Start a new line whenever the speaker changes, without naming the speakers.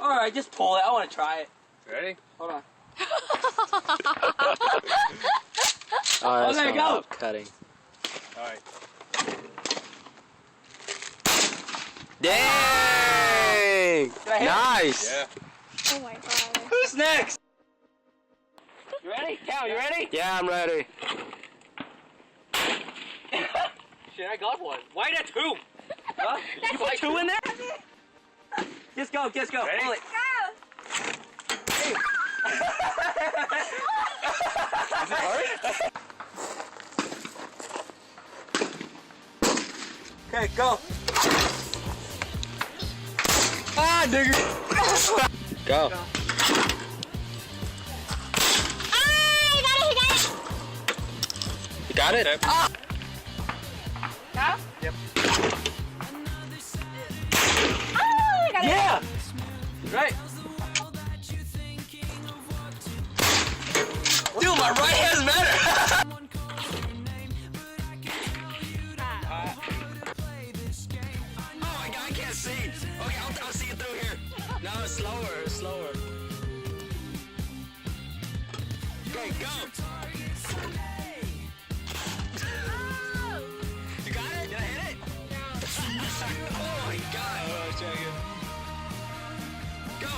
Alright, just pull it. I want to try it.
Ready?
Hold on.
Oh,
there you go.
Cutting.
Alright.
Dang! Nice!
Yeah.
Oh my god.
Who's next? You ready? Cal, you ready?
Yeah, I'm ready.
Shit, I got one. Why not two? Huh? You put two in there? Just go, just go.
Ready?
Pull it.
Is it hard?
Okay, go.
Ah, nigga! Go. You got it? Ah!
Now?
Yep.
Oh, I got it.
Yeah! Right. Dude, my right hand's better!
Oh my god, I can't see. Okay, I'll see it through here. No, slower, slower. Okay, go. You got it? Did I hit it? Oh my god.
Oh, check it.
Go.